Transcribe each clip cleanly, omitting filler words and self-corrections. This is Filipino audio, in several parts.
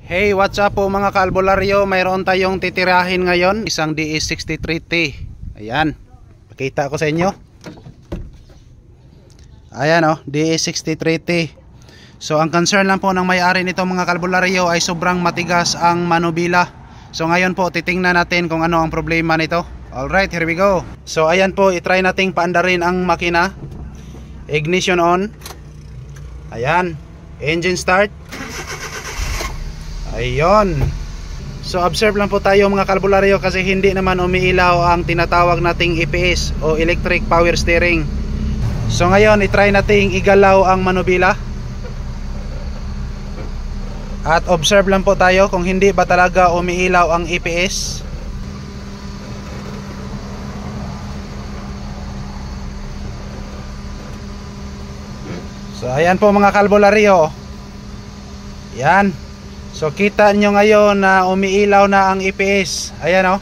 Hey, what's up po mga kaalbularyo? Mayroon tayong titirahin ngayon, isang DS63T. Ayan, pakita ko sa inyo. Ayan DS63T. So ang concern lang po ng may-ari nito mga kaalbularyo ay sobrang matigas ang manubila. So ngayon po titingnan natin kung ano ang problema nito. Alright, here we go. So ayan po, itry nating paandarin ang makina. Ignition on. Ayan, engine start. Ayun. So observe lang po tayo mga kaalbularyo kasi hindi naman umiilaw ang tinatawag nating EPS o electric power steering. So ngayon i-try nating igalaw ang manubila. At observe lang po tayo kung hindi ba talaga umiilaw ang EPS. So ayan po mga kaalbularyo. Yan. So kita nyo ngayon na umiilaw na ang EPS. Ayan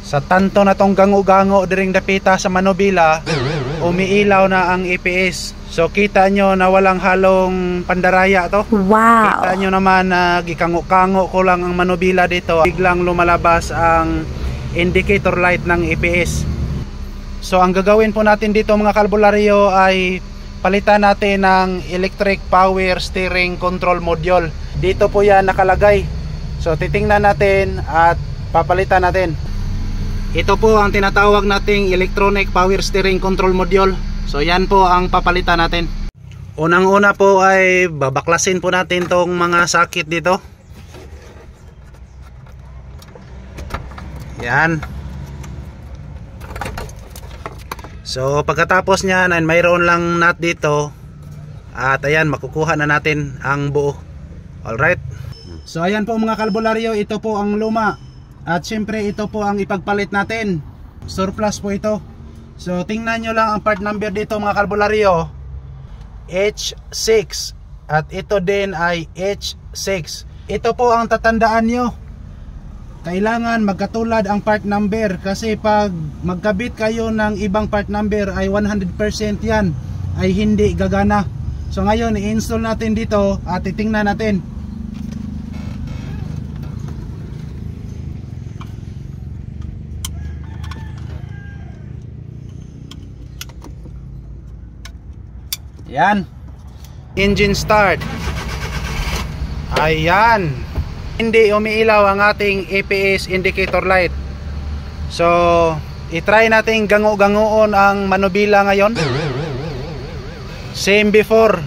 sa tanto na tong gango-gango diring dapita sa manubila, umiilaw na ang EPS. So kita nyo na walang halong pandaraya to. Wow. Kita nyo naman na gikango-kango ko lang ang manubila dito. Biglang lumalabas ang indicator light ng EPS. So ang gagawin po natin dito mga kaalbularyo ay palitan natin ng electric power steering control module. Dito po yan nakalagay. So titingnan natin at papalitan natin. Ito po ang tinatawag nating electronic power steering control module. So yan po ang papalitan natin. Unang-una po ay babaklasin po natin tong mga sakit dito. Yan. So pagkatapos niyan ay mayroon lang nut dito. At ayan, makukuha na natin ang buo. Alright. So ayan po mga kaalbularyo, ito po ang luma. At syempre ito po ang ipagpalit natin. Surplus po ito. So tingnan nyo lang ang part number dito mga kaalbularyo, H6. At ito din ay H6. Ito po ang tatandaan nyo. Kailangan magkatulad ang part number kasi pag magkabit kayo ng ibang part number ay 100% yan ay hindi gagana. So ngayon i-install natin dito at titingnan natin. Yan. Engine start. Ayan. Hindi umiilaw ang ating EPS indicator light. So i-try natin gango-gangoon ang manubila ngayon. Same before.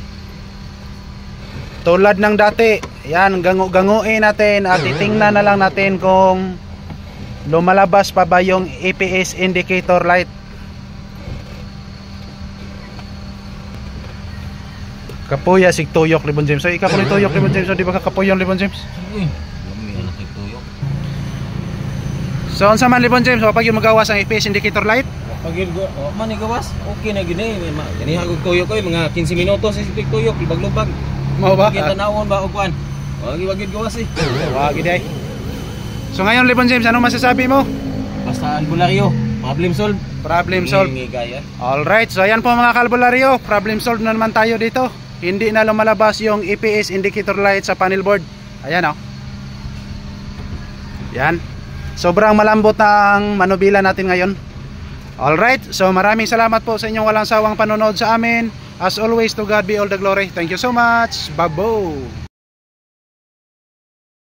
Tulad ng dati. Yan, gango-ganguin natin at titingnan na lang natin kung lumalabas pa ba yung EPS indicator light. Kapuya sig tuyok Libon James. So ikaw ni tuyok Libon James, so di ba kakapuyon Libon James? So unsa man Libon James, pag yung magawas ang EPS indicator light? Pag yun man igawas, okay na gini. Ganiha og tuyok ko mga 15 minutos sa tuyok, lubag-lubag. Mao ba? Kita naon ba og kuan? Wag gawas eh. Wag gid ay. So ngayon Libon James, ano masasabi mo? Basta albularyo, problem solved. Problem solved. Alright, so ayan po mga kaalbularyo, problem solved na naman tayo dito. Hindi na lumalabas yung EPS indicator light sa panel board. Ayan Yan. Sobrang malambot na ang manubila natin ngayon. Alright, so maraming salamat po sa inyong walang sawang panonood sa amin. As always, to God be all the glory. Thank you so much. Babo.